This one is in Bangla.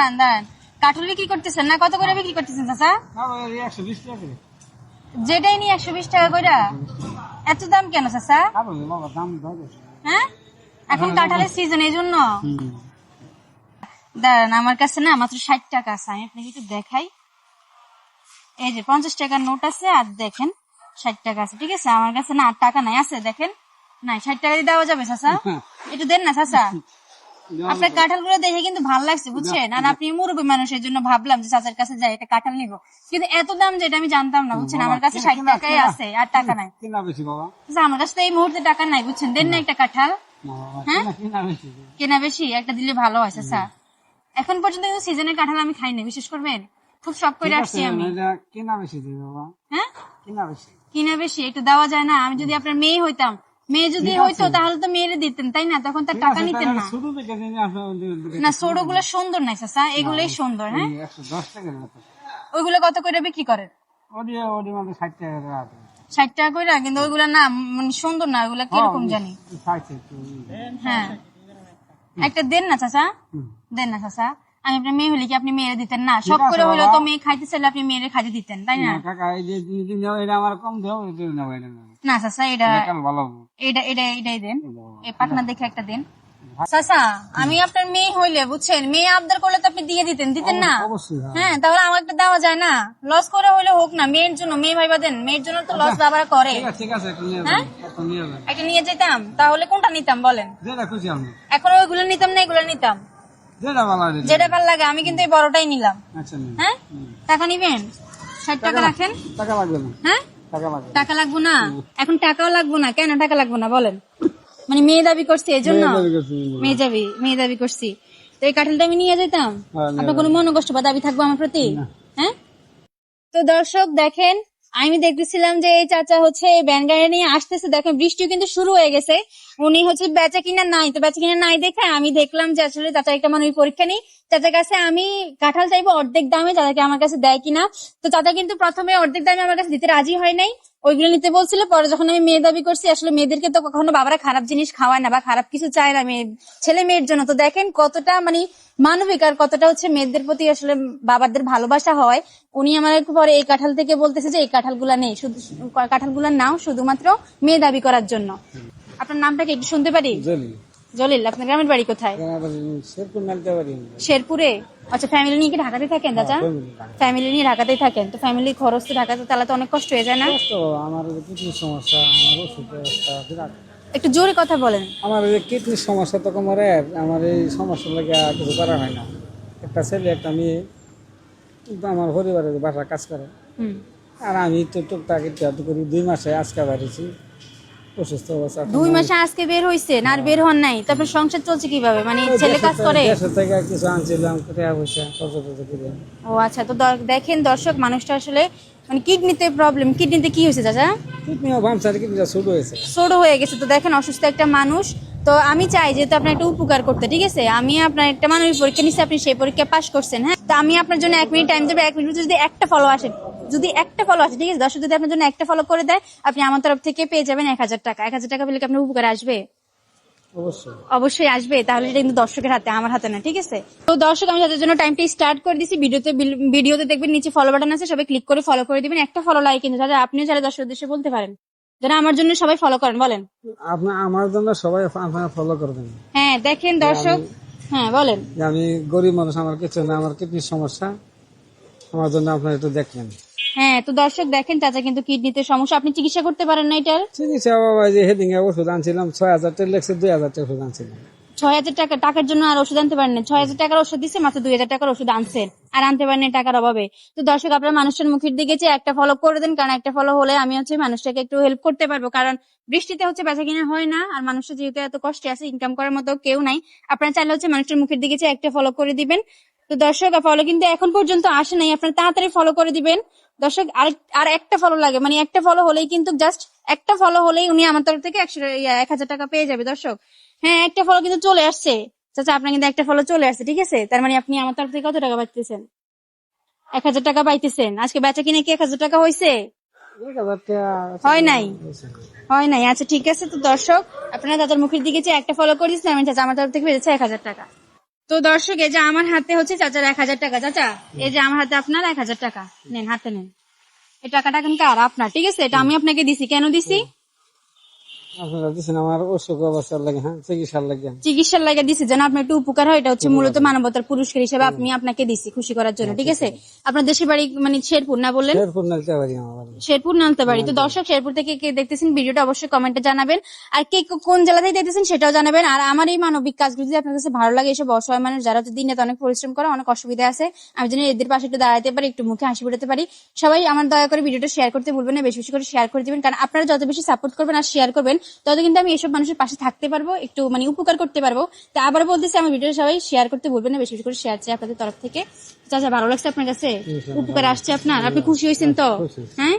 দাঁড়ান, কাঁঠাল বিক্রি করতেছেন না? কত করে বিক্রি করতেছেন চাচা? যেটাই নি 120 টাকা করে। এত দাম কেন চাচা? হ্যাঁ, এখন কাঁঠালের সিজন, এই জন্য। দাঁড়ান, আমার কাছে না মাত্র 60 টাকা আছে, আমি আপনাকে একটু দেখাই। এই যে 50 টাকার নোট আছে, আর দেখেন 60 টাকা আছে, ঠিক আছে? আমার কাছে না 8 টাকা নাই, আছে দেখেন। না 60 টাকা দিয়ে দেওয়া যাবে চাচা? একটু দেন না চাচা। আপনার কাঁঠাল গুলো দেখে কিন্তু ভালো লাগছে, বুঝছেন? আর আপনি মুরব্বী মানুষের জন্য ভাবলাম যে চাচার কাছে যাই, এটা কাঁঠাল নিবো, কিন্তু এত দাম যেটা আমি জানতাম না, বুঝছেন? আমার কাছে 60 টাকাই আছে, আর টাকা নাই। আমার কাছে তো এই মুহূর্তে টাকা নাই, বুঝছেন? দেন না একটা কাঁঠাল। হ্যাঁ, কেনা বেশি, একটা দিলে ভালো হয় চাচা। এখন পর্যন্ত কিন্তু সিজনের কাঁঠাল আমি খাই না, বিশেষ করবেন, খুব শখ করে আসছি আমি। হ্যাঁ, কিনা বেশি একটু দেওয়া যায় না? আমি যদি আপনার মেয়ে হইতাম, মেয়ে যদি হইতো তাহলে তো মেয়েরে দিতেন, তাই না? তখন তার টাকা নিতেন না। না, ছোট গুলো সুন্দর নাই চাচা, এগুলোই সুন্দর। হ্যাঁ, ওইগুলো কত করে বিক্রি করেন? 60 টাকা করে, কিন্তু ওইগুলা না মানে সুন্দর না, ওইগুলা কিরকম জানি। হ্যাঁ, একটা দেন না চাচা, দেন না চাচা। আমি আপনার মেয়ে হলে কি আপনি মেয়েরে দিতেন না? সব করে হইলো তো মেয়ে খাইতে চাইলে আপনি মেয়েরে খাইতে দিতেন, তাই না? না চাচা, এটাই দেন, এই পাটনা দেখে একটা দেন চাচা। আমি আপনার মেয়ে হইলে, বুঝছেন, মেয়ে আবদার করলে তো আপনি দিয়ে দিতেন না? হ্যাঁ, তাহলে আমার একটা দেওয়া যায় না? লস করে হইলে হোক না, মেয়ের জন্য, মেয়ে ভাইবা দেন, মেয়ের জন্য তো লস বাবারা করে। হ্যাঁ, একটা নিয়ে যেতাম, তাহলে কোনটা নিতাম বলেন? এখন ওইগুলো নিতাম না, এগুলো নিতাম, যেটা ভালো লাগে। আমি কিন্তু এই বড়টাই নিলাম। হ্যাঁ, টাকা নিবেন? 60 টাকা রাখেন। হ্যাঁ, টাকা লাগবো না? এখন টাকাও লাগবো না কেন? টাকা লাগবো না বলেন? মানে মেয়ে দাবি করছি এই জন্য? মেয়ে দাবি করছি তো এই কাঁঠালটা আমি নিয়ে যেতাম, আপনার কোনো মনোকষ্ট বা দাবি থাকবো আমার প্রতি? হ্যাঁ, তো দর্শক দেখেন, আমি দেখতেছিলাম যে এই চাচা হচ্ছে ভ্যান গাড়ি নিয়ে আসতেছে, দেখেন বৃষ্টিও কিন্তু শুরু হয়ে গেছে। উনি হচ্ছে বেচা কিনা নাই, তো বেচা কিনা নাই দেখে আমি দেখলাম যে আসলে চাচা একটা মানে পরীক্ষা নেই, চাচার কাছে আমি কাঁঠাল চাইবো অর্ধেক দামে, চাচাকে আমার কাছে দেয় কিনা। তো চাচা কিন্তু প্রথমে অর্ধেক দামে আমার কাছে দিতে রাজি হয় নাই, ওইগুলো নিতে বলছিল। পরে যখন আমি মেয়ে দাবি করছি, আসলে মেয়েদেরকে তো কখনো বাবারা খারাপ জিনিস খাওয়ায় না বা খারাপ কিছু চায় না মেয়ে ছেলে মেয়ের জন্য। তো দেখেন কতটা মানে মানবিক আর কতটা হচ্ছে মেয়েদের প্রতি আসলে বাবাদের ভালোবাসা হয়। উনি আমার পরে এই কাঁঠাল থেকে বলতেছে যে এই কাঁঠালগুলা নেই, শুধু কাঁঠালগুলা নাও শুধুমাত্র মেয়ে দাবি করার জন্য। আপনার নামটা কি একটু শুনতে পারি? জলিল। আপনার গ্রামের বাড়ি কোথায়? শেরপুরে। আচ্ছা, ফ্যামিলি নিয়ে কি ঢাকাতে থাকেন চাচা? ফ্যামিলি নিয়ে ঢাকাতেই থাকেন, তো ফ্যামিলি খরচ তো ঢাকাতে, তাহলে তো অনেক কষ্ট হয়ে যায় না? আমার কিডনির সমস্যা, আমার ওষুধ ব্যবস্থা বিরাট। একটু জোরে কথা বলেন। আমার কিডনির সমস্যা তো কোমরে, আমার এই সমস্যা লাগে কিছু করা হয় না। একটা ছেলে একটা মেয়ে, আমার পরিবারের বাসা কাজ করে, আর আমি তো টুকটাক ইত্যাদি করি। 2 মাসে আজকে বাড়িছি, অসুস্থ অবস্থা। 2 মাসে আজকে বের হইছে না? আর বের হন নাই? তারপর সংসার চলছে কিভাবে? মানে ছেলে কাজ করে? দেশের থেকে কিছু আনছিলাম, টাকা পয়সা খরচ করে। ও আচ্ছা, তো দেখেন দর্শক, মানুষটা আসলে মানে কিডনিতে প্রবলেম। কিডনিতে কি হয়েছে চাচা? কিডনিও ভাবছি, কিডনিটা ছোট হয়েছে। ছোট হয়ে গেছে, তো দেখেন অসুস্থ একটা মানুষ। তো আমি চাই যেহেতু আপনার একটা উপকার করতে, ঠিক আছে? আমি আপনার একটা মানবিক পরীক্ষা নিচ্ছি, আপনি সেই পরীক্ষা পাস করছেন। হ্যাঁ, তো আমি আপনার জন্য 1 মিনিট টাইম দেবো। 1 মিনিট যদি একটা ফলো আসে, ঠিক আছে দর্শক, যদি আপনার জন্য একটা ফলো করে দেয়, আপনি আমার তরফ থেকে পেয়ে যাবেন 1000 টাকা। 1000 টাকা পেলে কি আপনার উপকার আসবে? অবশ্যই আসবে। তাহলে এটা কিন্তু দর্শকের হাতে, আমার হাতে না, ঠিক আছে? তো দর্শক, আমি তাদের জন্য টাইমটা স্টার্ট করে দিচ্ছি। ভিডিওতে দেখবেন নিচে ফলো বাটন আছে, সবাই ক্লিক করে ফলো করে দিবেন। একটা ফলো লাগে কিন্তু দাদা, আপনিও যারা দর্শক উদ্দেশ্যে বলতে পারেন, যারা আমার জন্য সবাই ফলো করেন, বলেন। আপনি আমার জন্য সবাই ফলো করবেন। হ্যাঁ, দেখেন দর্শক, হ্যাঁ বলেন। আমি গরিব মানুষ, আমার কিছু না, আমার কিডনির সমস্যা, আমার জন্য আপনারা একটু দেখবেন। হ্যাঁ, তো দর্শক দেখেন, চাচা কিন্তু কিডনিতে সমস্যা, আপনি চিকিৎসা করতে পারেন না এটার? চিকিৎসা বাবা, যে হেডিং এ ওষুধ আনছিলাম 6000 টাকা লেগেছে, 2000 টাকা ওষুধ আনছিলাম। 6000 টাকা? টাকার জন্য আর ওষুধ আনতে পারেন না? 6000 টাকার ওষুধ দিচ্ছে, মাত্র 2000 টাকার ওষুধ আনছেন, আর আনতে পারেন টাকার অভাবে। তো দর্শক, আপনার মানুষের মুখের দিকে যে একটা ফলো করে দেন, কারণ একটা ফলো হলে আমি হচ্ছে মানুষটাকে একটু হেল্প করতে পারবো। কারণ বৃষ্টিতে হচ্ছে বেচা কিনা হয় না, আর মানুষটা যেহেতু এত কষ্টে আছে, ইনকাম করার মতো কেউ নাই। আপনারা চাইলে হচ্ছে মানুষের মুখের দিকে যে একটা ফলো করে দিবেন। তো দর্শক, ফলো কিন্তু এখন পর্যন্ত আসে নাই, আপনারা তাড়াতাড়ি ফলো করে দিবেন দর্শক। আর একটা ফলো লাগে, মানে একটা ফলো হলেই কিন্তু, জাস্ট একটা ফলো হলেই উনি আমার তরফ থেকে 1000 টাকা পেয়ে যাবে দর্শক। হ্যাঁ, একটা ফলো কিন্তু চলে আসছে চাচা, আপনার কিন্তু একটা ফলো চলে আসছে, ঠিক আছে? তার মানে আপনি আমার তরফ থেকে কত টাকা পাইতেছেন? 1000 টাকা পাইতেছেন। আজকে বেচা কিনে কি 1000 টাকা হয়েছে? হয় নাই। আচ্ছা, ঠিক আছে। তো দর্শক, আপনারা দাদার মুখের দিকে যে একটা ফলো করে দিচ্ছেন, আমি চাচা আমার তরফ থেকে পেয়েছে 1000 টাকা। তো দর্শক, এই যে আমার হাতে হচ্ছে চাচার 1000 টাকা। চাচা, এই যে আমার হাতে আপনার 1000 টাকা নেন, হাতে নেন। এই টাকাটা কিন্তু আর আপনার, ঠিক আছে? এটা আমি আপনাকে দিছি। কেন দিছি? আপনারা দিচ্ছেন আমার অসুখ অবস্থার লাগে, হ্যাঁ, চিকিৎসার লাগে। চিকিৎসার লাগে দিছি যেন আপনার একটু উপকার হয়। এটা হচ্ছে মূলত মানবতার পুরস্কার হিসেবে আমি আপনাকে দিছি, খুশি করার জন্য, ঠিক আছে? আপনার দেশের বাড়ি মানে শেরপুর না বললেন? শেরপুর নালতে পারি আমার বাড়ি। শেরপুর নালতে পারি। তো দর্শক, শেরপুর থেকে কে দেখতেছেন ভিডিওটা অবশ্যই কমেন্টে জানাবেন। আর কে কোন জেলা থেকে দেখতেছেন সেটাও জানাবেন। আর আমার এই মানবিক কাজগুলো যদি আপনার কাছে ভালো লাগে, এসব অসহায় মানুষ যারা দিনে অনেক পরিশ্রম করে, অনেক অসুবিধা আছে, আমি যেন এদের পাশে একটু দাঁড়াতে পারি, একটু মুখে হাসি ফোটাতে পারি। সবাই আমার দয়া করে ভিডিওটা শেয়ার করতে ভুলবেন না, বেশি বেশি করে শেয়ার করে দিবেন। কারণ আপনারা যত বেশি সাপোর্ট করবেন আর শেয়ার করবেন, তত কিন্তু আমি এসব মানুষের পাশে থাকতে পারবো, একটু মানে উপকার করতে পারবো। তা আবার বলতেছি, আমার ভিডিওটা সবাই শেয়ার করতে ভুলবেন না, বেশি বেশি করে শেয়ার চাই আপনাদের তরফ থেকে। চাচা, ভালো লাগছে আপনার কাছে? উপকার আসছে আপনার? আপনি খুশি হয়েছেন তো? হ্যাঁ।